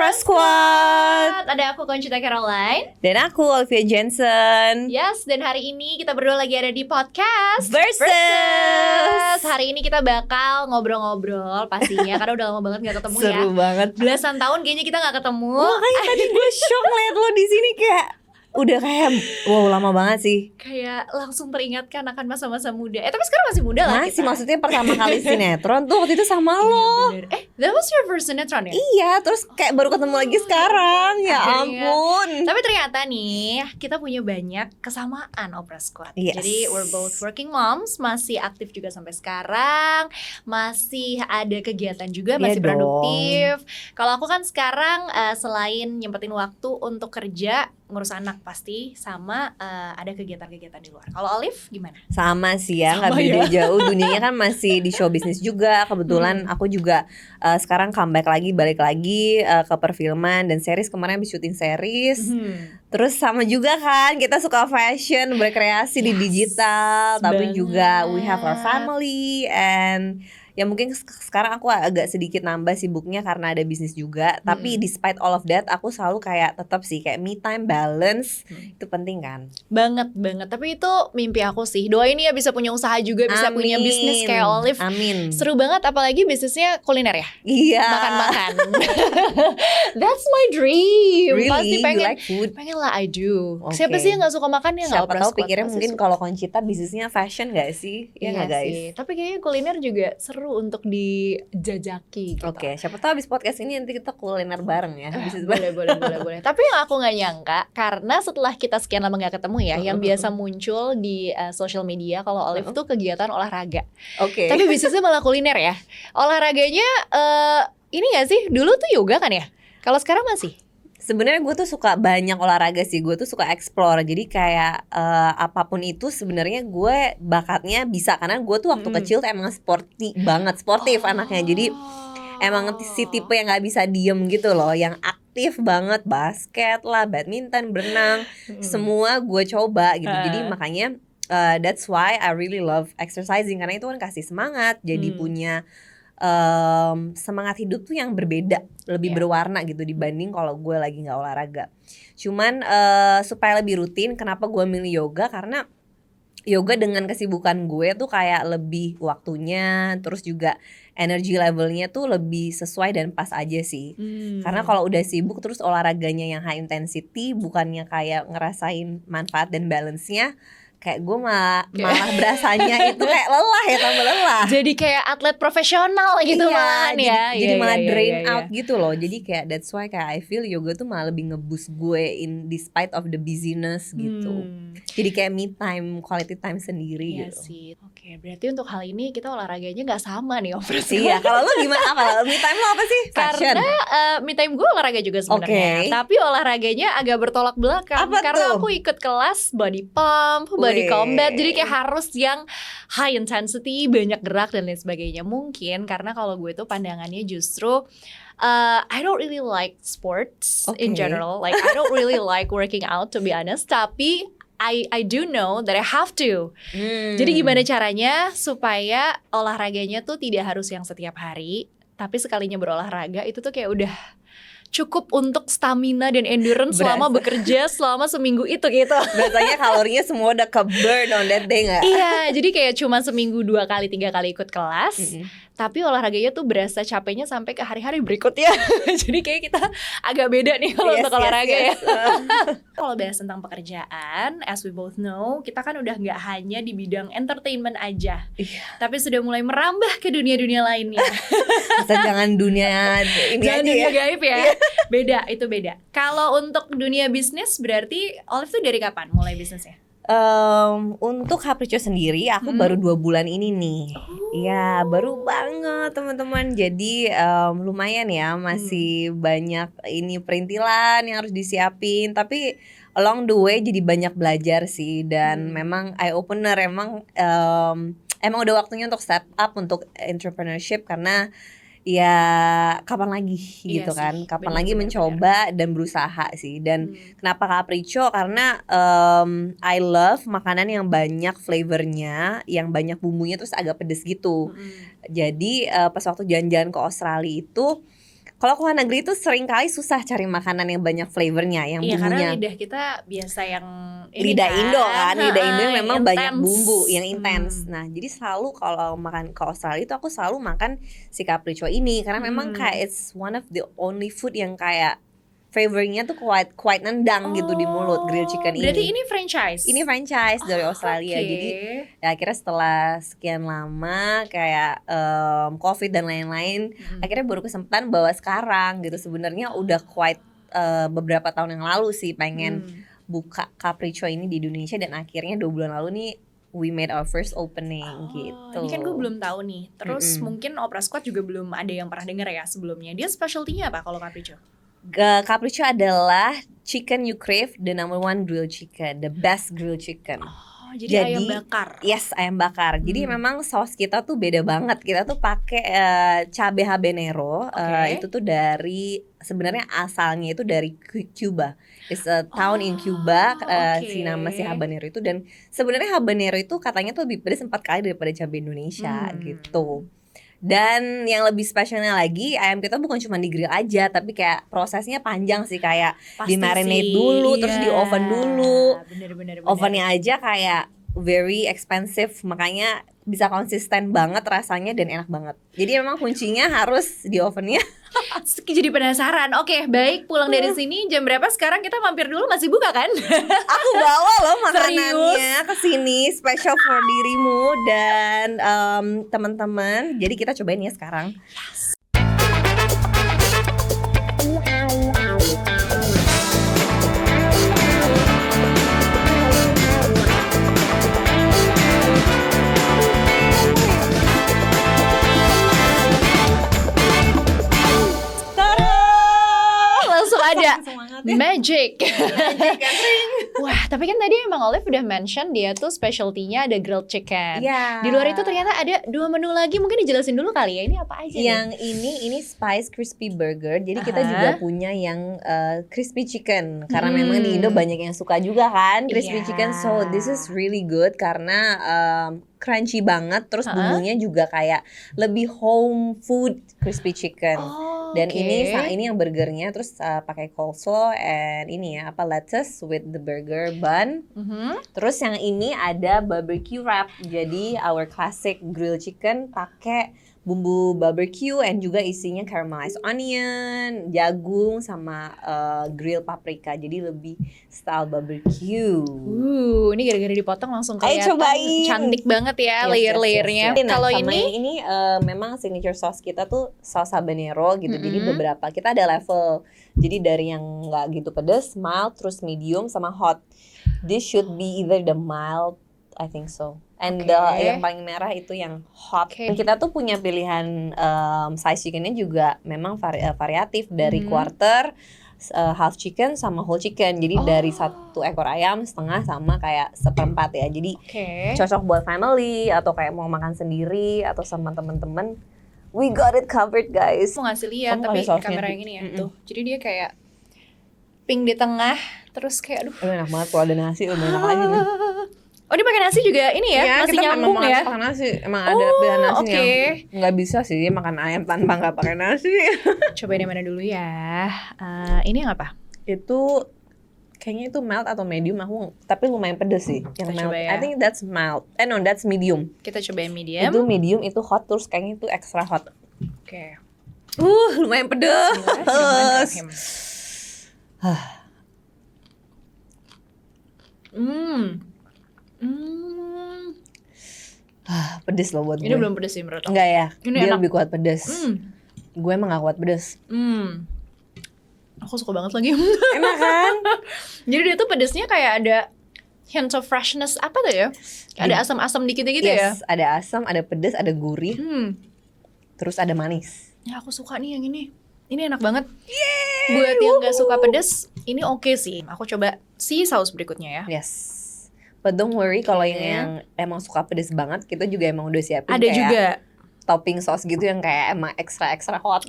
Opera Squad. Ada aku Conchita Caroline. Dan aku Olivia Jensen. Yes, dan hari ini kita berdua lagi ada di podcast Versus. Hari ini kita bakal ngobrol-ngobrol pastinya karena udah lama banget gak ketemu ya. Seru banget. Belasan tahun kayaknya kita gak ketemu. Makanya tadi gue shock ngeliat lo di sini kayak udah kayak wow lama banget sih. Kayak langsung teringatkan akan masa-masa muda. Tapi sekarang masih muda lah Masih kita. Maksudnya pertama kali sinetron tuh waktu itu sama lo. Iya, bener. That was your first sinetron ya? Iya, terus kayak baru ketemu lagi sekarang. Ya Akhirnya. ampun. Tapi ternyata nih kita punya banyak kesamaan Opera Squad. Yes. Jadi we're both working moms, masih aktif juga sampai sekarang, masih ada kegiatan juga, masih Iya produktif. Kalau aku kan sekarang selain nyempetin waktu untuk kerja, ngurus anak pasti, sama ada kegiatan-kegiatan di luar. Kalau Olive gimana? Sama sih ya, nggak Sama beda ya. jauh. Dunianya kan masih di show bisnis juga. Kebetulan aku juga sekarang balik lagi ke perfilman dan series. Kemarin habis syuting series. Terus sama juga kan, kita suka fashion, berkreasi di digital, tapi juga we have our family and ya mungkin sekarang aku agak sedikit nambah sibuknya karena ada bisnis juga. Tapi despite all of that, aku selalu kayak tetap sih kayak me time balance itu penting kan. Banget. Tapi itu mimpi aku sih. Doain ya bisa punya usaha juga, bisa punya bisnis kayak Olive. Amin. Seru banget, apalagi bisnisnya kuliner ya. Iya. Makan-makan. That's my dream. Really? Pasti You pengen. like food? Pengen lah, I do. Okay. Siapa sih yang gak suka makan ya? Siapa tahu pikirnya mungkin kalau Conchita bisnisnya fashion gak sih? Iya nggak guys? sih. Tapi kayaknya kuliner juga seru untuk dijajaki gitu. Oke, siapa tahu abis podcast ini nanti kita kuliner bareng ya. Bisnis Boleh. Tapi yang aku gak nyangka, karena setelah kita sekian lama gak ketemu ya, yang biasa muncul di social media kalau Olive tuh kegiatan olahraga. Oke. Tapi bisnisnya malah kuliner ya. Olahraganya ini gak sih? Dulu tuh yoga kan ya? Kalau sekarang masih? Sebenarnya gue tuh suka banyak olahraga sih. Gue tuh suka explore. Jadi kayak apapun itu sebenarnya gue bakatnya bisa. Karena gue tuh waktu kecil tuh emang sportif anaknya. Jadi emang si tipe yang nggak bisa diem gitu loh. Yang aktif banget, basket lah, badminton, berenang, semua gue coba gitu. Jadi makanya that's why I really love exercising. Karena itu kan kasih semangat. Jadi punya semangat hidup tuh yang berbeda, lebih berwarna gitu dibanding kalau gue lagi nggak olahraga. Cuman supaya lebih rutin, kenapa gue milih yoga? Karena yoga dengan kesibukan gue tuh kayak lebih waktunya, terus juga energy levelnya tuh lebih sesuai dan pas aja sih. Karena kalau udah sibuk terus olahraganya yang high intensity, bukannya kayak ngerasain manfaat dan balance-nya, kayak gue malah berasanya itu kayak lelah ya, tambah lelah. Jadi kayak atlet profesional gitu malahan ya. Jadi malah drain out gitu loh. Jadi kayak that's why kayak I feel yoga tuh malah lebih nge-boost gue in despite of the busyness gitu. Jadi kayak me time, quality time sendiri Iya gitu. sih. Oke, berarti untuk hal ini kita olahraganya nggak sama nih, Iya, kalau lo gimana? Apa me time lo apa sih? Fashion. Karena me time gue olahraga juga sebenarnya. Tapi olahraganya agak bertolak belakang. Apa karena tuh? aku ikut kelas body pump, body Wih. combat. Jadi kayak harus yang high intensity, banyak gerak dan lain sebagainya. Mungkin karena kalau gue tuh pandangannya justru I don't really like sports in general. Like I don't really like working out to be honest. Tapi I do know that I have to. Jadi gimana caranya supaya olahraganya tuh tidak harus yang setiap hari, tapi sekalinya berolahraga itu tuh kayak udah cukup untuk stamina dan endurance selama bekerja selama seminggu itu gitu. Biasanya kalorinya semua udah ke burn on that day gak? Iya, jadi kayak cuma seminggu 2 kali 3 kali ikut kelas. Tapi olahraganya tuh berasa capeknya sampai ke hari-hari berikutnya. Jadi kayak kita agak beda nih kalau untuk olahraga ya. Kalau bahas tentang pekerjaan, as we both know, kita kan udah gak hanya di bidang entertainment aja, tapi sudah mulai merambah ke dunia-dunia lainnya. Masa jangan dunia ini Jangan aja dunia ya. gaib ya. Beda, itu beda. Kalau untuk dunia bisnis berarti Olive tuh dari kapan mulai bisnisnya? Untuk Capriccio sendiri aku baru 2 bulan ini nih. Ya baru banget teman-teman. Jadi lumayan ya, masih banyak ini perintilan yang harus disiapin. Tapi along the way jadi banyak belajar sih. Dan memang eye opener. Emang udah waktunya untuk step up untuk entrepreneurship. Karena ya kapan lagi gitu kan, kapan lagi mencoba dan berusaha sih. Dan kenapa Capriccio? Karena I love makanan yang banyak flavornya, yang banyak bumbunya terus agak pedes gitu. Jadi pas waktu jalan-jalan ke Australia itu Kalau ke luar negeri tuh sering kali susah cari makanan yang banyak flavornya, yang Iya, karena bumbunya. lidah kita biasa yang Lidah Indo kan, lidah Indo yang memang banyak intense. bumbu yang intens. Nah, jadi selalu kalau makan ke Australia itu aku selalu makan si capriccio ini karena memang kayak it's one of the only food yang kayak flavornya tuh quite nendang gitu di mulut, grilled chicken ini. Berarti ini franchise? Ini franchise dari Australia. Oke. Jadi ya akhirnya setelah sekian lama kayak COVID dan lain-lain, akhirnya baru kesempatan bawa sekarang gitu. Sebenarnya udah quite beberapa tahun yang lalu sih pengen buka capriccio ini di Indonesia, dan akhirnya 2 bulan lalu nih we made our first opening gitu. Ini kan gue belum tahu nih. Terus mungkin Opera Squad juga belum ada yang pernah denger ya sebelumnya. Dia specialty-nya apa kalau capriccio? Capriccio adalah chicken you crave, the number one grilled chicken, the best grilled chicken. Oh, jadi ayam bakar. Yes, ayam bakar. Jadi memang saus kita tuh beda banget. Kita tuh pakai cabe habanero. Itu tuh dari, sebenarnya asalnya itu dari Cuba. It's a town in Cuba. Si nama si habanero itu, dan sebenarnya habanero itu katanya tuh lebih pedas 4 kali daripada cabe Indonesia gitu. Dan yang lebih spesialnya lagi, ayam kita bukan cuma di grill aja, tapi kayak prosesnya panjang sih, kayak di marinate dulu, terus di oven dulu. Bener. Ovennya aja kayak very expensive, makanya bisa konsisten banget rasanya dan enak banget. Jadi memang kuncinya harus di ovennya. Jadi penasaran. Oke, baik, pulang dari sini jam berapa sekarang? Kita mampir dulu, masih buka kan? Aku bawa loh makanannya ke sini special for dirimu dan teman-teman. Jadi kita cobain ya sekarang. Ada magic. Wah, tapi kan tadi emang Olive udah mention dia tuh specialty-nya ada grilled chicken. Di luar itu ternyata ada 2 menu lagi, mungkin dijelasin dulu kali ya. Ini apa aja yang nih? Ini spice crispy burger. Jadi kita juga punya yang crispy chicken karena memang di Indo banyak yang suka juga kan crispy chicken. So this is really good karena crunchy banget, terus bumbunya juga kayak lebih home food crispy chicken. Dan ini yang burgernya, terus pakai coleslaw and ini ya lettuce with the burger bun. Terus yang ini ada barbecue wrap. Jadi our classic grilled chicken pakai bumbu barbecue and juga isinya caramelized onion, jagung sama grill paprika. Jadi lebih style barbecue. Ini gara-gara dipotong langsung kayak cantik banget ya layer-layernya. Kalau ini memang signature sauce kita tuh saus habanero gitu. Jadi beberapa kita ada level. Jadi dari yang nggak gitu pedas, mild, terus medium sama hot. This should be either the mild, I think so. And yang paling merah itu yang hot. Dan kita tuh punya pilihan size chickennya juga memang variatif dari quarter, half chicken sama whole chicken. Jadi dari 1 ekor ayam setengah sama kayak 1/4 ya. Jadi cocok buat family atau kayak mau makan sendiri atau sama temen-temen. We got it covered guys. Mau ngasih lihat tapi kamera yang ini ya tuh. Jadi dia kayak pink di tengah, terus kayak enak banget kalau ada nasi, lebih enak lagi nih. Oh, dia pakai nasi juga ini ya? Masih nyambung ya? Pakai nasi, emang ada pilihan nasi yang nggak bisa sih makan ayam tanpa nggak pakai nasi. Cobain yang mana dulu ya? Ini yang apa? Itu kayaknya itu mild atau medium, tapi lumayan pedes sih. Yang mild, ya. I think that's mild. No, that's medium. Kita cobain medium. Itu medium, itu hot, terus kayaknya itu extra hot. Oke. Lumayan pedes. Pedes loh buat gue. Ini belum pedes sih menurut aku. Enggak ya, ini dia enak. lebih kuat pedes. Gue emang gak kuat pedes. Aku suka banget lagi. Enak kan? Jadi dia tuh pedesnya kayak ada hint of freshness, apa tuh ya? Ada asam-asam dikit-dikit ya? Yes, ada asam, ada pedes, ada gurih. Terus ada manis. Ya aku suka nih yang ini. Ini enak banget. Buat yang gak suka pedes, ini oke sih. Aku coba si saus berikutnya ya. Yes. But don't worry, kalau yang emang suka pedes banget, kita juga emang udah siapin ada kayak juga topping sauce gitu yang kayak emang extra hot.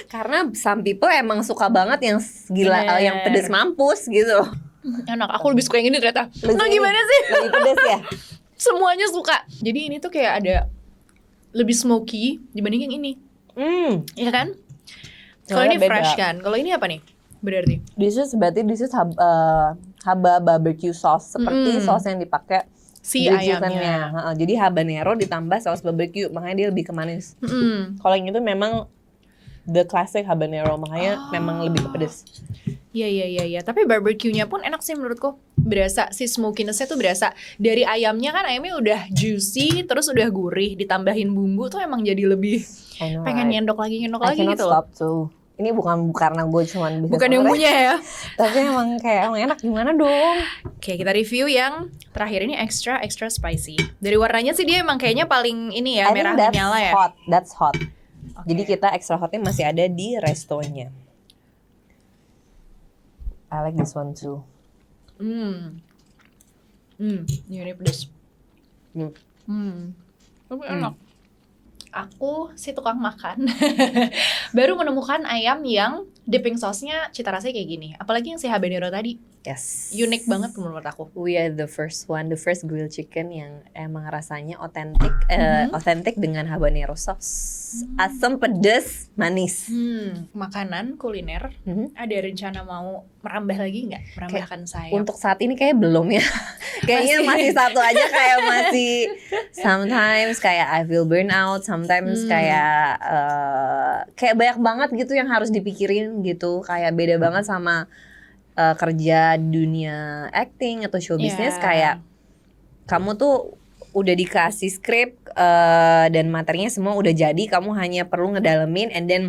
Karena some people emang suka banget yang gila, yang pedes mampus gitu. Enak, aku lebih suka yang ini ternyata. Gimana sih? Lebih pedes ya? Semuanya suka. Jadi ini tuh kayak ada lebih smoky dibanding yang ini. Iya kan? Kalau ini beda. fresh kan? Kalau ini apa nih? Berarti This is haba barbecue sauce, seperti saus yang dipakai si di ayamnya. chickennya. Jadi habanero ditambah saus barbecue, makanya dia lebih ke manis. Kalau yang itu memang the classic habanero, makanya memang lebih ke pedes. Iya. Tapi barbecue-nya pun enak sih menurutku. Berasa si smokiness-nya tuh berasa dari ayamnya kan, ayamnya udah juicy, terus udah gurih, ditambahin bumbu tuh emang jadi lebih pengen nyendok lagi I gitu cannot loh. stop tuh. Ini bukan karena gue cuman bisa Bukan yang punya ya. tapi emang kayak emang enak, gimana dong? Oke, kita review yang terakhir ini extra spicy. Dari warnanya sih dia emang kayaknya paling ini ya, I think merah that's menyala ya. That's hot. Jadi kita extra hotnya masih ada di restonya. I like this one too. Ini pedes. Tapi enak. Aku si tukang makan baru menemukan ayam yang dipping sauce-nya cita rasanya kayak gini. Apalagi yang si habanero tadi. Yes. Unik banget menurut aku. We are the first grilled chicken yang emang rasanya otentik dengan habanero sauce. Asam, pedas, manis. Makanan kuliner. Ada rencana mau merambah lagi nggak? Merambahkan sayap. Untuk saat ini kayak belum ya. Kayaknya masih satu aja, kayak masih sometimes kayak I feel burnout, sometimes kayak banyak banget gitu yang harus dipikirin gitu. Kayak beda banget sama kerja dunia acting atau show business. Kayak kamu tuh udah dikasih skrip dan materinya semua udah jadi, kamu hanya perlu ngedalemin and then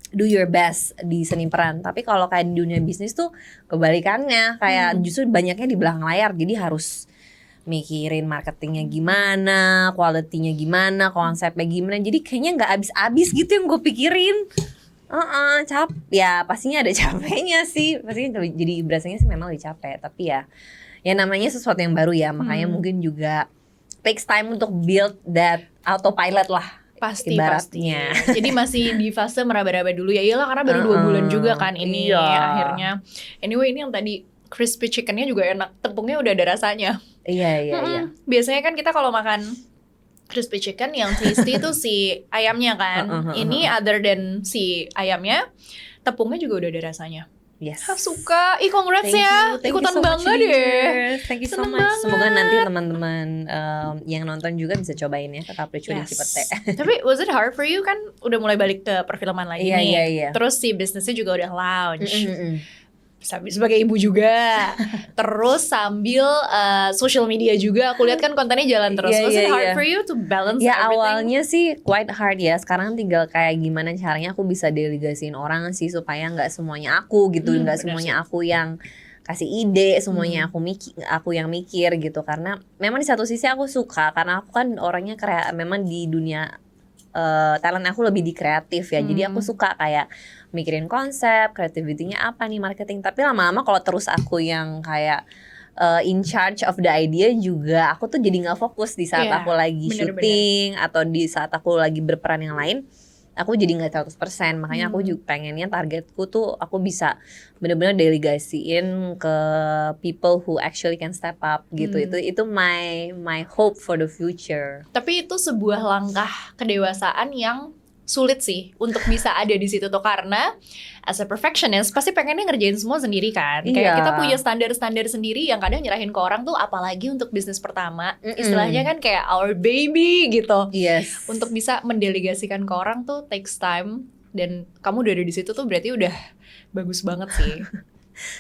do your best di seni peran. Tapi kalau kayak di dunia bisnis tuh kebalikannya, kayak justru banyaknya di belakang layar, jadi harus mikirin marketingnya gimana, quality-nya gimana, konsepnya gimana. Jadi kayaknya nggak habis-habis gitu yang gue pikirin. Ya pastinya ada capeknya sih, pastinya jadi berasanya sih memang lebih capek. Tapi ya namanya sesuatu yang baru ya, makanya mungkin juga takes time untuk build that autopilot lah. Pasti. Ibaratnya. Jadi masih di fase meraba-raba dulu ya. Iyalah karena baru 2 bulan juga kan ini akhirnya. Anyway, ini yang tadi crispy chickennya juga enak, tepungnya udah ada rasanya. Iya. Biasanya kan kita kalau makan crispy chicken yang tasty itu si ayamnya kan. Ini other than si ayamnya, tepungnya juga udah ada rasanya. Yes. Suka. Congrats ya. Ikutan bangga deh. Thank you so Seneng much. banget. Semoga nanti teman-teman yang nonton juga bisa cobain ya Kakak Precu di Cipete. Tapi was it hard for you, kan udah mulai balik ke perfilman lagi nih. Iya. Terus si bisnisnya juga udah launch. Sebagai ibu juga. Terus sambil social media juga. Aku lihat kan kontennya jalan terus. Was it hard for you to balance everything? Awalnya sih quite hard ya. Sekarang tinggal kayak gimana caranya aku bisa delegasiin orang sih supaya nggak semuanya aku gitu, nggak semuanya aku yang kasih ide, semuanya aku yang mikir gitu. Karena memang di satu sisi aku suka, karena aku kan orangnya memang di dunia talent aku lebih di kreatif ya. Jadi aku suka kayak mikirin konsep, creativity-nya apa nih, marketing. Tapi lama-lama kalau terus aku yang kayak in charge of the idea juga, aku tuh jadi nggak fokus di saat aku lagi syuting atau di saat aku lagi berperan yang lain. Aku jadi nggak 100%. Makanya aku juga pengennya targetku tuh aku bisa benar-benar delegasiin ke people who actually can step up gitu. Itu my hope for the future. Tapi itu sebuah langkah kedewasaan yang sulit sih untuk bisa ada di situ tuh, karena as a perfectionist pasti pengennya ngerjain semua sendiri kan. Kayak kita punya standar-standar sendiri yang kadang nyerahin ke orang tuh, apalagi untuk bisnis pertama. Istilahnya kan kayak our baby gitu. Yes. Untuk bisa mendelegasikan ke orang tuh takes time, dan kamu udah ada di situ tuh berarti udah bagus banget sih.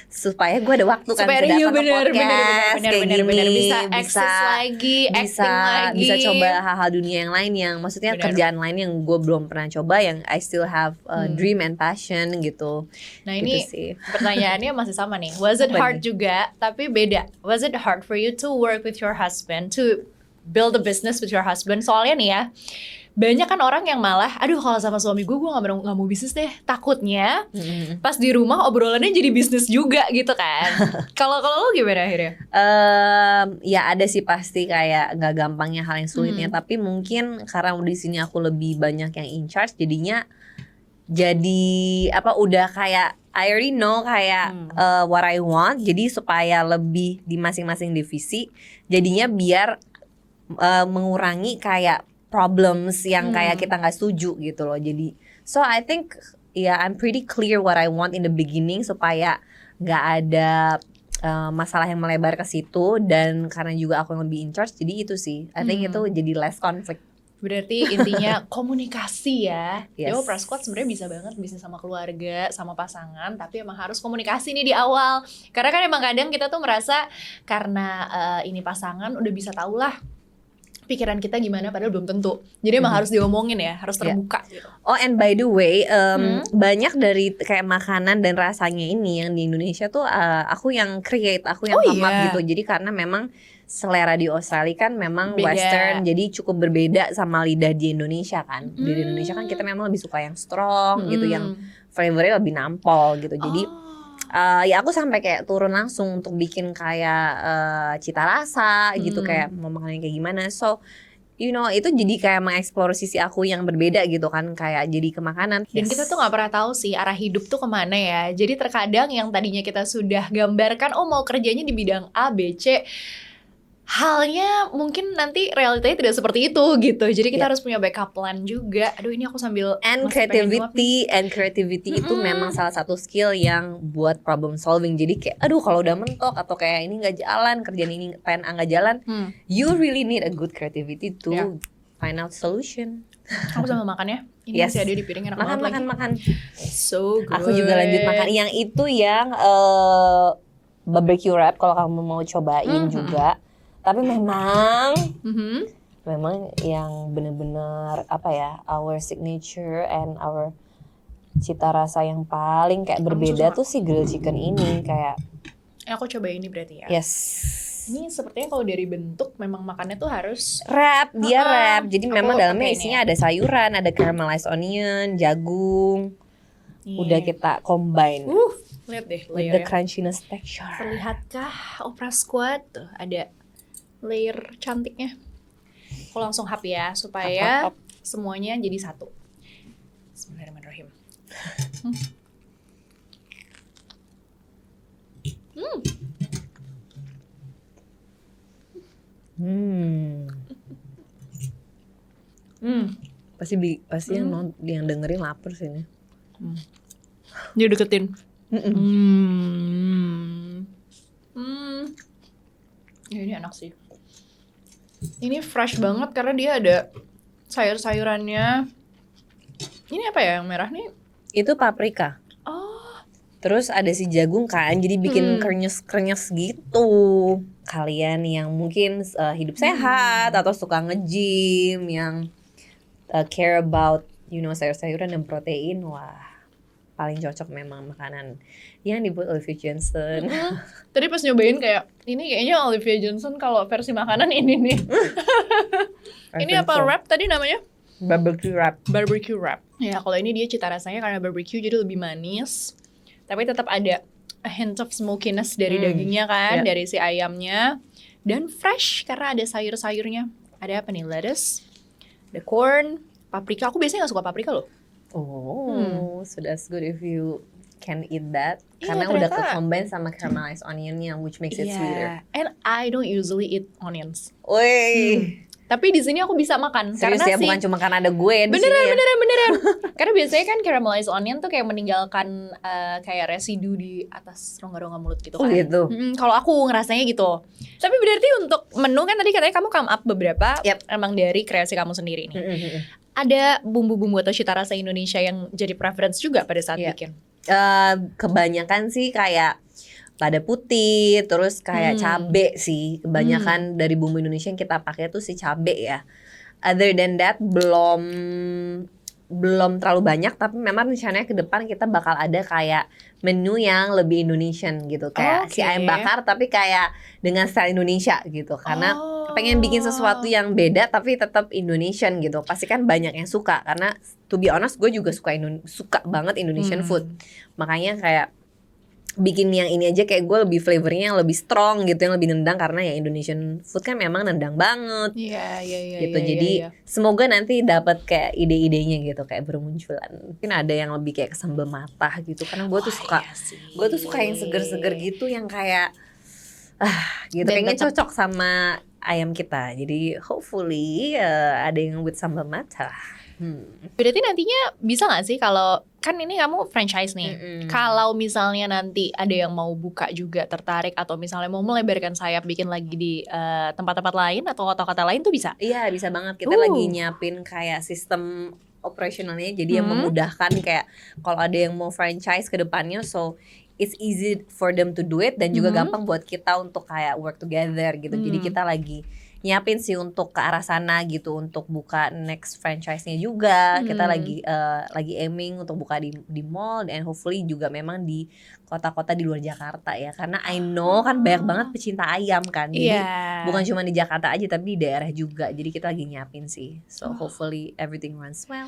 Supaya gue ada waktu kan supaya bisa datang ke bener, podcast kayak gini, bisa access lagi, acting lagi, bisa coba hal-hal dunia yang lain yang maksudnya kerjaan lain yang gue belum pernah coba, yang I still have dream and passion gitu. Nah gitu ini sih. Pertanyaannya masih sama nih. Was it hard juga? Tapi beda. Was it hard for you to work with your husband, to build a business with your husband? Soalnya nih ya, banyak kan orang yang malah, aduh kalau sama suami gue nggak mau bisnis deh. Takutnya pas di rumah obrolannya jadi bisnis juga gitu kan. Kalau lo gimana akhirnya? Ya ada sih pasti kayak nggak gampangnya hal yang sulitnya. Tapi mungkin karena di sini aku lebih banyak yang in charge, jadinya udah kayak I already know kayak what I want. Jadi supaya lebih di masing-masing divisi, jadinya biar mengurangi kayak problems yang kayak kita nggak setuju gitu loh. Jadi so I think I'm pretty clear what I want in the beginning supaya nggak ada masalah yang melebar ke situ, dan karena juga aku yang lebih in charge, jadi itu sih I think itu jadi less conflict. Berarti intinya komunikasi ya. Yes. Dia Opera Squad sebenarnya bisa banget bisnis sama keluarga, sama pasangan, tapi emang harus komunikasi nih di awal. Karena kan emang kadang kita tuh merasa karena ini pasangan udah bisa tahu lah pikiran kita gimana, padahal belum tentu. Jadi emang harus diomongin ya, harus terbuka gitu. Oh, and by the way, banyak dari kayak makanan dan rasanya ini yang di Indonesia tuh aku yang create, aku yang come up gitu. Jadi karena memang selera di Australia kan memang Beda. Western, jadi cukup berbeda sama lidah di Indonesia kan. Di Indonesia kan kita memang lebih suka yang strong gitu, yang flavornya lebih nampol gitu. Jadi ya aku sampai kayak turun langsung untuk bikin kayak cita rasa gitu, kayak mau makan yang kayak gimana. So itu jadi kayak mengeksplor sisi aku yang berbeda gitu kan, kayak jadi ke makanan. Dan kita tuh gak pernah tahu sih arah hidup tuh kemana ya. Jadi terkadang yang tadinya kita sudah gambarkan, oh mau kerjanya di bidang A, B, C, halnya mungkin nanti realitanya tidak seperti itu gitu. Jadi kita harus punya backup plan juga. Aduh, ini aku sambil And masih pengen nyuap nih. creativity itu memang salah satu skill yang buat problem solving. Jadi kayak aduh kalau udah mentok atau kayak ini nggak jalan, kerjaan ini plan A nggak jalan, you really need a good creativity to find out solution. Aku sama makan ya. Ini Yes. masih ada di piring, enak banget lagi. Makan. So good. Aku juga lanjut makan. Yang itu yang barbecue wrap kalau kamu mau cobain juga. Tapi memang yang bener-bener apa ya, our signature and our cita rasa yang paling kayak berbeda tuh si grilled chicken ini kayak. Aku coba ini berarti ya. Yes. Ini sepertinya kalau dari bentuk memang makannya tuh harus Wrap, dia wrap. Jadi Aku memang dalamnya pakai ini isinya ada sayuran, ada caramelized onion, jagung. Udah kita combine lihat deh with the layernya. crunchiness texture. Terlihatkah Opera Squad? Tuh ada layer cantiknya. Aku langsung hap ya supaya Hap. semuanya jadi satu. Bismillahirrahmanirrahim. Pasti yang dengerin lapar sih ini. Dia deketin. Ya, ini enak sih. Ini fresh banget karena dia ada sayur-sayurannya. Ini apa ya yang merah nih? Itu paprika. Oh, Terus ada si jagung kan, jadi bikin krenyes-krenyes gitu. Kalian yang mungkin hidup sehat atau suka nge-gym, yang care about sayur-sayuran dan protein, wah paling cocok memang makanan yang dibuat Olivia Johnson. tadi pas nyobain kayak ini kayaknya Olivia Johnson kalau versi makanan ini nih. Ini apa wrap tadi namanya? Barbecue wrap. Barbecue wrap. Ya kalau ini dia cita rasanya karena barbecue jadi lebih manis, tapi tetap ada a hint of smokiness dari dagingnya kan, dari si ayamnya, dan fresh karena ada sayur-sayurnya. Ada apa nih? Lettuce, ada corn, paprika. Aku biasanya gak suka paprika loh. Oh, so that's good if you can eat that. Iya, Karena udah ternyata. ke-combine sama caramelized onionnya, which makes it sweeter. And I don't usually eat onions. Woi, Tapi di sini aku bisa makan serius karena ya, bukan cuma karena ada gue di beneran, sini ya. beneran. Karena biasanya kan caramelized onion tuh kayak meninggalkan kayak residu di atas rongga-rongga mulut gitu Oh kan. gitu. Kalau aku ngerasanya gitu. Tapi berarti untuk menu kan tadi katanya kamu come up beberapa emang dari kreasi kamu sendiri nih. Ada bumbu-bumbu atau cita rasa Indonesia yang jadi preference juga pada saat bikin? Kebanyakan sih kayak lada putih, terus kayak cabe sih. Kebanyakan dari bumbu Indonesia yang kita pakai tuh si cabe ya. Other than that belum terlalu banyak, tapi memang rencananya ke depan kita bakal ada kayak menu yang lebih Indonesian gitu, kayak si ayam bakar tapi kayak dengan style Indonesia gitu. Karena pengen bikin sesuatu yang beda tapi tetap Indonesian gitu. Pasti kan banyak yang suka, karena to be honest gue juga suka banget Indonesian food. Makanya kayak bikin yang ini aja kayak gue lebih flavornya yang lebih strong gitu, yang lebih nendang, karena ya Indonesian food kan memang nendang banget. Iya. Gitu. Jadi semoga nanti dapat kayak ide-idenya gitu kayak bermunculan. Mungkin ada yang lebih kayak sambal matah gitu, karena gue tuh suka yang seger-seger gitu, yang kayak gitu. Dan Kayaknya cocok sama ayam kita. Jadi hopefully ada yang with sambal matah. Berarti nantinya bisa gak sih kalau kan ini kamu franchise nih, kalau misalnya nanti ada yang mau buka juga tertarik atau misalnya mau melebarkan sayap bikin lagi di tempat-tempat lain atau kota-kota lain tuh bisa? Iya bisa banget, kita lagi nyiapin kayak sistem operasionalnya jadi yang memudahkan kayak kalau ada yang mau franchise ke depannya, so it's easy for them to do it dan juga gampang buat kita untuk kayak work together gitu. Jadi kita lagi nyiapin sih untuk ke arah sana gitu, untuk buka next franchise-nya juga. Kita lagi aiming untuk buka di mall dan hopefully juga memang di kota-kota di luar Jakarta ya, karena I know kan banyak banget pecinta ayam kan, jadi bukan cuma di Jakarta aja tapi di daerah juga, jadi kita lagi nyiapin sih, so hopefully everything runs well.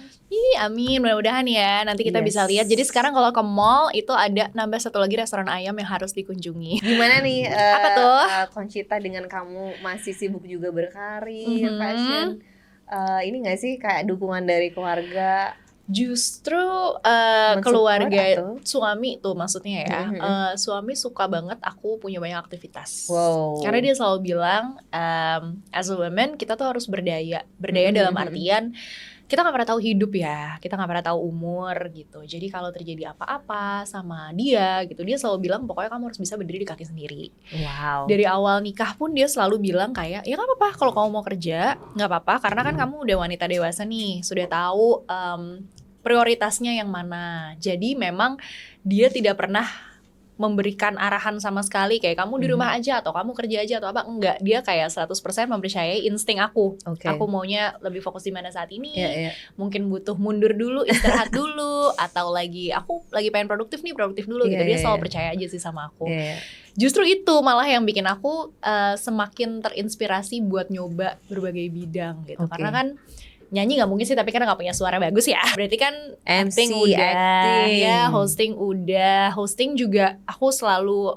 Amin, mudah-mudahan ya nanti kita bisa lihat. Jadi sekarang kalau ke mall itu ada nambah satu lagi restoran ayam yang harus dikunjungi. Gimana nih apa tuh? Conchita, dengan kamu masih sibuk juga berkarir fashion, ini gak sih kayak dukungan dari keluarga? Justru keluarga suami tuh maksudnya ya, suami suka banget aku punya banyak aktivitas. Karena dia selalu bilang as a woman kita tuh harus berdaya dalam artian kita gak pernah tahu hidup ya, kita gak pernah tahu umur gitu. Jadi kalau terjadi apa-apa sama dia gitu, dia selalu bilang pokoknya kamu harus bisa berdiri di kaki sendiri. Dari awal nikah pun dia selalu bilang kayak ya gak apa-apa kalau kamu mau kerja, gak apa-apa karena kan kamu udah wanita dewasa nih, sudah tahu prioritasnya yang mana. Jadi memang dia tidak pernah memberikan arahan sama sekali kayak kamu di rumah aja atau kamu kerja aja atau apa, enggak. Dia kayak 100% mempercayai insting aku. Aku maunya lebih fokus di mana saat ini. Mungkin butuh mundur dulu, istirahat dulu, atau aku lagi pengen produktif dulu gitu. Dia selalu percaya aja sih sama aku. Justru itu malah yang bikin aku semakin terinspirasi buat nyoba berbagai bidang gitu. Karena kan nyanyi gak mungkin sih, tapi karena gak punya suara bagus ya. Berarti kan MC, acting ya, hosting juga aku selalu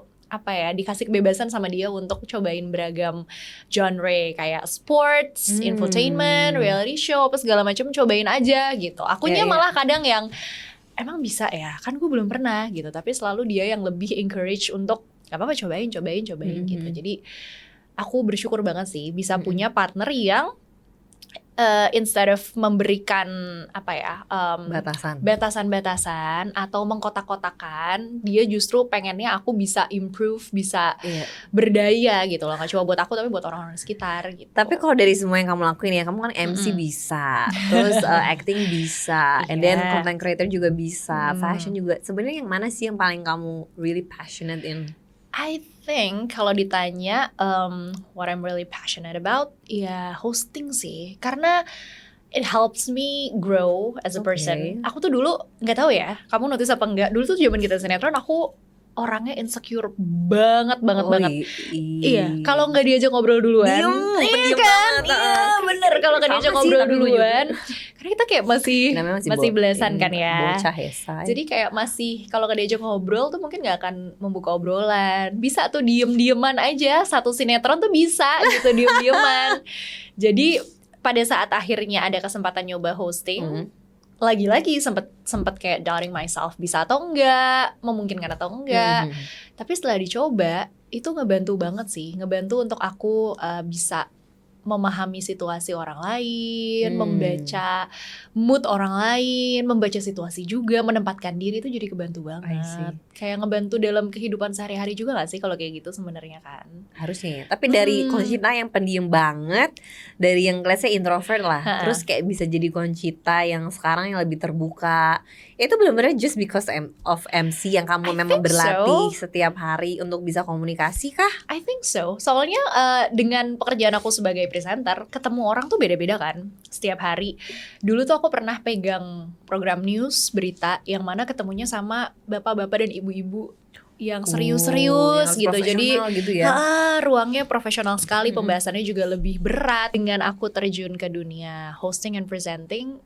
dikasih kebebasan sama dia untuk cobain beragam genre kayak sports, infotainment, reality show, apa segala macam, cobain aja gitu. Akunya malah kadang yang emang bisa ya, kan gue belum pernah gitu, tapi selalu dia yang lebih encourage untuk gak apa-apa cobain gitu. Jadi aku bersyukur banget sih bisa punya partner yang instead of memberikan batasan-batasan atau mengkotak-kotakan, dia justru pengennya aku bisa improve, bisa berdaya gitu loh, nggak cuma buat aku tapi buat orang-orang sekitar gitu. Tapi kalau dari semua yang kamu lakuin ya, kamu kan MC bisa, terus acting bisa, and then content creator juga bisa, fashion juga. Sebenarnya yang mana sih yang paling kamu really passionate in? I think kalau ditanya what I'm really passionate about, ya hosting sih, karena it helps me grow as a person. Aku tuh dulu nggak tahu ya, kamu notice apa enggak? Dulu tuh zaman kita sinetron aku orangnya insecure banget. Iya, kalau nggak diajak ngobrol duluan, iya kan? Iya bener, kalau nggak diajak ngobrol duluan, karena kita kayak masih belasan kan ya. Bocah ya, say. Jadi kayak masih kalau nggak diajak ngobrol tuh mungkin nggak akan membuka obrolan. Bisa tuh diem-dieman aja, satu sinetron tuh bisa gitu diem-dieman. Jadi pada saat akhirnya ada kesempatan nyoba hosting, lagi-lagi sempet kayak doubting myself, bisa atau enggak, memungkinkan atau enggak. Tapi setelah dicoba itu ngebantu banget sih, ngebantu untuk aku bisa memahami situasi orang lain, membaca mood orang lain, membaca situasi juga, menempatkan diri, itu jadi kebantu banget. Kayak ngebantu dalam kehidupan sehari-hari juga gak sih kalau kayak gitu sebenarnya kan? Harusnya. Tapi dari Conchita yang pendiam banget, dari yang let's say introvert lah, terus kayak bisa jadi Conchita yang sekarang yang lebih terbuka, itu benar-benar just because of MC yang kamu memang berlatih setiap hari untuk bisa komunikasi kah? I think so. Soalnya dengan pekerjaan aku sebagai presenter, ketemu orang tuh beda-beda kan setiap hari. Dulu tuh aku pernah pegang program news, berita, yang mana ketemunya sama bapak-bapak dan ibu-ibu yang serius-serius gitu. Jadi gitu ya. Ruangnya profesional sekali, pembahasannya juga lebih berat. Dengan aku terjun ke dunia hosting and presenting,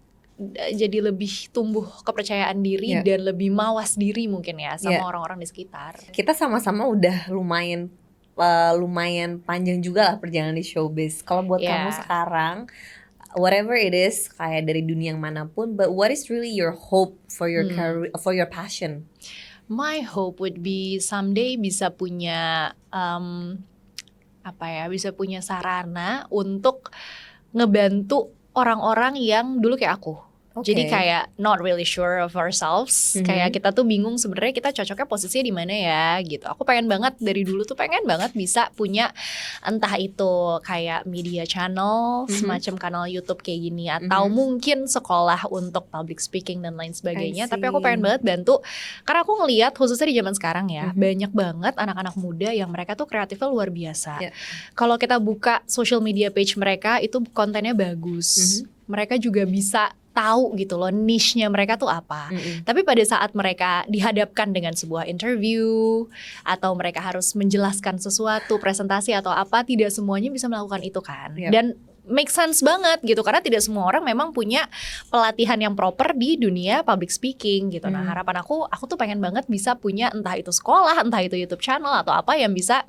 jadi lebih tumbuh kepercayaan diri dan lebih mawas diri mungkin ya sama orang-orang di sekitar. Kita sama-sama udah lumayan panjang juga lah perjalanan di showbiz. Kalau buat kamu sekarang, whatever it is, kayak dari dunia yang manapun, but what is really your hope for your career, for your passion? My hope would be someday bisa punya bisa punya sarana untuk ngebantu orang-orang yang dulu kayak aku. Jadi kayak not really sure of ourselves. Kayak kita tuh bingung sebenarnya kita cocoknya posisinya di mana ya gitu. Aku pengen banget dari dulu tuh pengen banget bisa punya entah itu kayak media channel, semacam kanal YouTube kayak gini, atau mungkin sekolah untuk public speaking dan lain sebagainya. Tapi aku pengen banget bantu, karena aku ngelihat khususnya di zaman sekarang ya, banyak banget anak-anak muda yang mereka tuh kreatifnya luar biasa. Kalau kita buka social media page mereka itu kontennya bagus. Mereka juga bisa tahu gitu loh niche-nya mereka tuh apa. Tapi pada saat mereka dihadapkan dengan sebuah interview atau mereka harus menjelaskan sesuatu, presentasi atau apa, tidak semuanya bisa melakukan itu kan. Dan make sense banget gitu, karena tidak semua orang memang punya pelatihan yang proper di dunia public speaking gitu. Nah, harapan aku tuh pengen banget bisa punya entah itu sekolah, entah itu YouTube channel atau apa yang bisa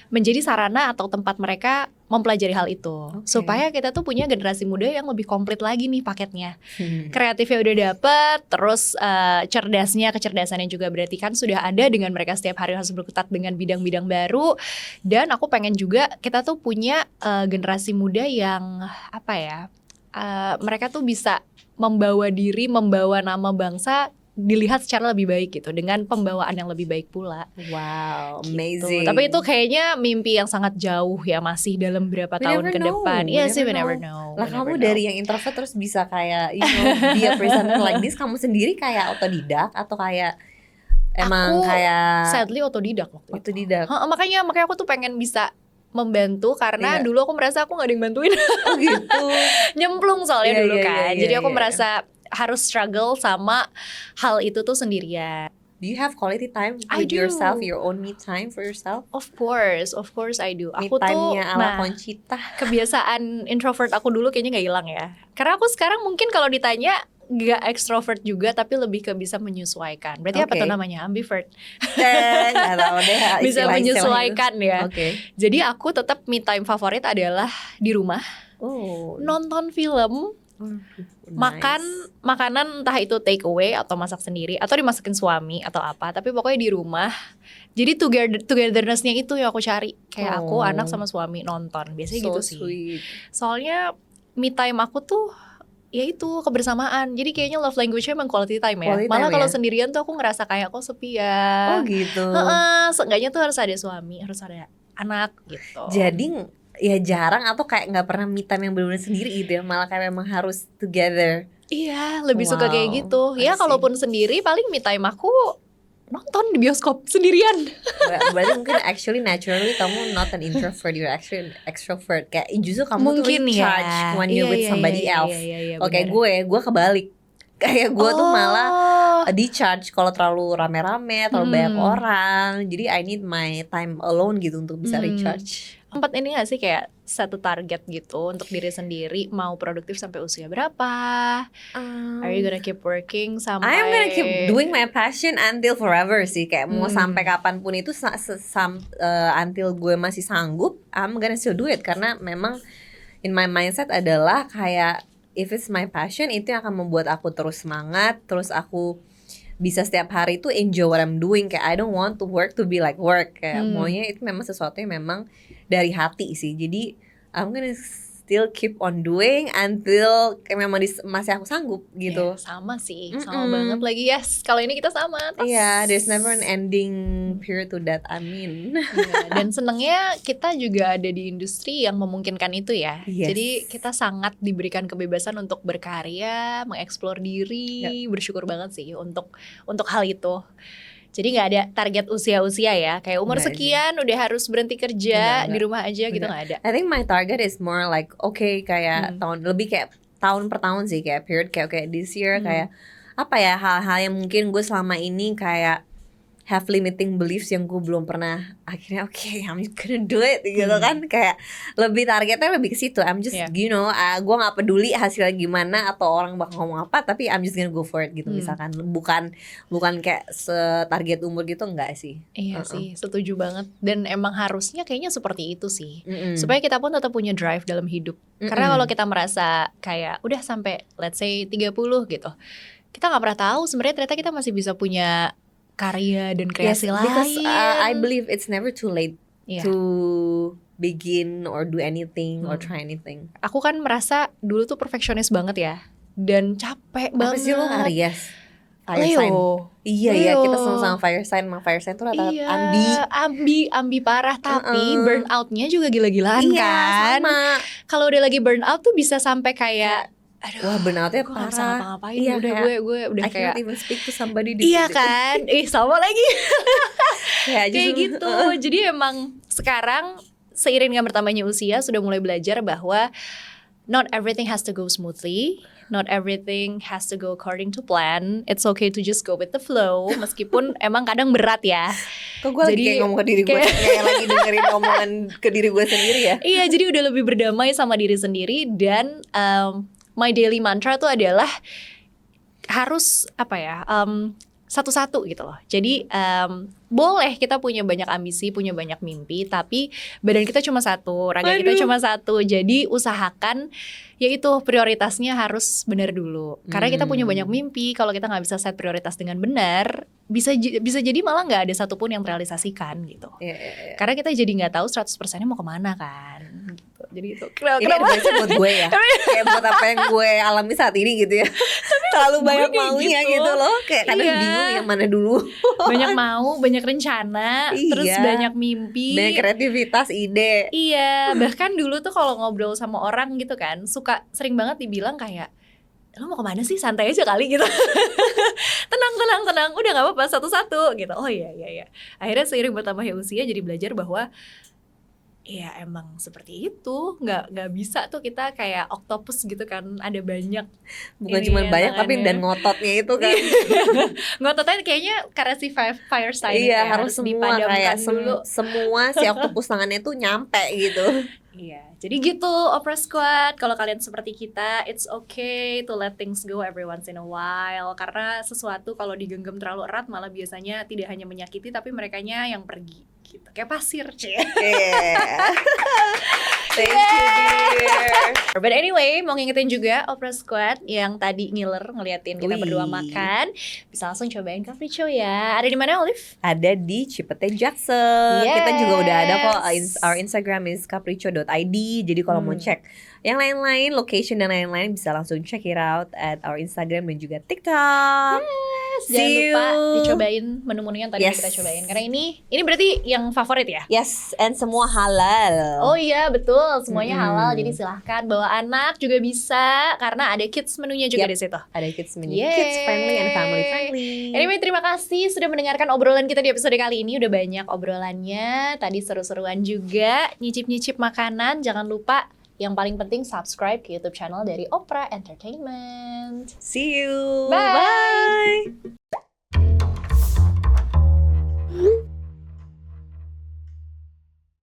menjadi sarana atau tempat mereka mempelajari hal itu, supaya kita tuh punya generasi muda yang lebih komplit lagi nih paketnya. Kreatifnya udah dapet, terus kecerdasannya juga berarti kan sudah ada dengan mereka setiap hari harus berkutat dengan bidang-bidang baru. Dan aku pengen juga kita tuh punya generasi muda yang apa ya, mereka tuh bisa membawa diri, membawa nama bangsa dilihat secara lebih baik gitu, dengan pembawaan yang lebih baik pula. Wow, gitu. amazing. Tapi itu kayaknya mimpi yang sangat jauh ya, masih dalam berapa tahun ke depan. Iya sih, we never know. Lah kamu dari yang introvert terus bisa kayak be a presenter like this, kamu sendiri kayak otodidak atau kayak emang aku kayak sadly otodidak waktu itu. Otodidak. Makanya aku tuh pengen bisa membantu, karena dulu aku merasa aku gak ada yang bantuin. Oh gitu. Nyemplung soalnya dulu kan. Jadi aku merasa merasa harus struggle sama hal itu tuh sendirian. do you have quality time I with do. yourself, your own me time for yourself? Of course I do. Me Aku tuh time-nya ala Conchita. kebiasaan introvert aku dulu kayaknya gak hilang ya. Karena aku sekarang mungkin kalau ditanya gak extrovert juga, tapi lebih ke bisa menyesuaikan. Berarti apa tuh namanya? Ambivert. Gak tahu deh Bisa menyesuaikan ya. Jadi aku tetap me time favorit adalah di rumah, nonton film, makan makanan entah itu take away atau masak sendiri atau dimasakin suami atau apa, tapi pokoknya di rumah. Jadi togetherness-nya itu yang aku cari. Kayak aku, anak sama suami nonton. Biasanya gitu sih. Sweet. Soalnya me time aku tuh ya itu kebersamaan. Jadi kayaknya love language-nya emang quality time ya. Malah kalau sendirian tuh aku ngerasa kayak kok sepi ya. Oh gitu. Seenggaknya tuh harus ada suami, harus ada anak gitu. Jadi ya jarang atau kayak nggak pernah me time yang benar-benar sendiri gitu ya, malah kayak memang harus together. Iya, lebih suka kayak gitu. Ya kalaupun sendiri paling me time aku nonton di bioskop sendirian. Berarti mungkin actually naturally kamu not an introvert, you're actually an extrovert. Kayak justru kamu mungkin tuh recharge when you're with somebody else. Oke, gue kebalik. Kayak gue tuh malah di charge kalau terlalu rame-rame, terlalu banyak orang. Jadi I need my time alone gitu untuk bisa recharge. Sempat ini gak sih kayak satu target gitu untuk diri sendiri, mau produktif sampai usia berapa? Are you gonna keep working sampai I'm gonna keep doing my passion until forever sih. Kayak mau sampai kapanpun itu until gue masih sanggup, I'm gonna still do it. Karena memang in my mindset adalah kayak if it's my passion, itu yang akan membuat aku terus semangat. Terus aku bisa setiap hari itu enjoy what I'm doing. Kayak I don't want to work to be like work. Kayak maunya itu memang sesuatu yang memang dari hati sih. Jadi I'm gonna still keep on doing until kayak memang masih aku sanggup gitu. Sama sih, sama banget lagi. Yes, kalau ini kita sama. Iya, there's never an ending period to that, I mean. Dan senengnya kita juga ada di industri yang memungkinkan itu ya. Jadi kita sangat diberikan kebebasan untuk berkarya, mengeksplor diri. Bersyukur banget sih untuk hal itu. Jadi gak ada target usia-usia ya. Kayak umur sekian udah harus berhenti kerja, di rumah aja gitu, gak ada. I think my target is more like kayak lebih kayak tahun per tahun sih. Kayak period kayak this year kayak apa ya, hal-hal yang mungkin gue selama ini kayak have limiting beliefs yang gue belum pernah, akhirnya I'm gonna do it gitu kan. Kayak lebih targetnya lebih ke situ. I'm just gue gak peduli hasilnya gimana atau orang bakal ngomong apa, tapi I'm just gonna go for it gitu. Misalkan bukan kayak setarget umur gitu, enggak sih. Iya sih, setuju banget. Dan emang harusnya kayaknya seperti itu sih, supaya kita pun tetap punya drive dalam hidup. Karena kalau kita merasa kayak udah sampai let's say 30 gitu, kita gak pernah tahu sebenarnya ternyata kita masih bisa punya karya dan kreasi lain. Because I believe it's never too late to begin or do anything or try anything. Aku kan merasa dulu tuh perfeksionis banget ya. dan capek Apa banget. sih lo Aries? Fire sign. Leo. Iya ya, Leo. kita sama-sama fire sign. Emang fire sign tuh rata-rata Iya, ambi parah, tapi burnout-nya juga gila-gilaan Iya, kan. sama. Kalau udah lagi burnout tuh bisa sampai kayak aduh, Wah, burnout-nya gue gak bisa parah. ngapa-ngapain. Iya, Udah kayak, gue udah I kayak cannot even speak to somebody di iya kan. Sama lagi. Kayak just, gitu. Jadi emang sekarang seiring dengan bertambahnya usia sudah mulai belajar bahwa not everything has to go smoothly. Not everything has to go according to plan. It's okay to just go with the flow. Meskipun emang kadang berat ya. Kok gue lagi kayak ngomong ke diri gue, kayak lagi dengerin omongan ke diri gue sendiri ya. Iya, jadi udah lebih berdamai sama diri sendiri. Dan my daily mantra tuh adalah harus apa ya, satu-satu gitu loh. Jadi boleh kita punya banyak ambisi, punya banyak mimpi, tapi badan kita cuma satu, raga kita cuma satu. Jadi usahakan yaitu prioritasnya harus benar dulu. Karena kita punya banyak mimpi, kalau kita nggak bisa set prioritas dengan benar, bisa jadi malah nggak ada satupun yang terrealisasikan gitu. Yeah. Karena kita jadi nggak tahu 100%-nya mau kemana kan. Gitu. Jadi itu. Ini advice buat gue ya. Kayak buat apa yang gue alami saat ini gitu ya. Terlalu banyak maunya gitu loh. Kayak kadang bingung yang mana dulu. Banyak mau, banyak rencana, terus banyak mimpi, banyak kreativitas, ide. Iya, bahkan dulu tuh kalau ngobrol sama orang gitu kan, suka sering banget dibilang kayak, lo mau kemana sih, santai aja kali gitu. tenang, udah gak apa-apa, satu-satu gitu. Oh iya. Akhirnya seiring bertambahnya usia jadi belajar bahwa ya emang seperti itu, nggak bisa tuh kita kayak oktopus gitu kan, ada banyak. Bukan cuma banyak tapi dan ngototnya itu kan. Ngototnya kayaknya karena si fire sign. Iya, harus semua kayak dulu. semua si oktopus tangannya tuh nyampe gitu. Iya, jadi gitu Opera Squad. Kalau kalian seperti kita, it's okay to let things go every once in a while. Karena sesuatu kalau digenggam terlalu erat malah biasanya tidak hanya menyakiti, tapi merekanya yang pergi gitu. Kayak pasir, cie. Yeah. Thank you, dear. But anyway, mau ngingetin juga Opera Squad yang tadi ngiler ngeliatin kita berdua makan, bisa langsung cobain Capriccio ya. Ada di mana, Olive? Ada di Cipete Jaksel. Yes. Kita juga udah ada kok. Our Instagram is capriccio.id. Jadi kalau mau cek yang lain-lain, location dan lain-lain, bisa langsung check it out at our Instagram dan juga TikTok. Jangan lupa dicobain menu-menu yang tadi kita cobain. Karena ini berarti yang favorit ya? Yes, and semua halal. Oh iya, betul. Semuanya halal. Jadi silahkan bawa anak juga bisa. Karena ada kids menunya juga di situ. Ada kids menu. Kids friendly and family friendly. Anyway, terima kasih sudah mendengarkan obrolan kita di episode kali ini. Udah banyak obrolannya. Tadi seru-seruan juga. Nyicip-nyicip makanan. Jangan lupa yang paling penting subscribe ke YouTube channel dari Opera Entertainment. See you. Bye.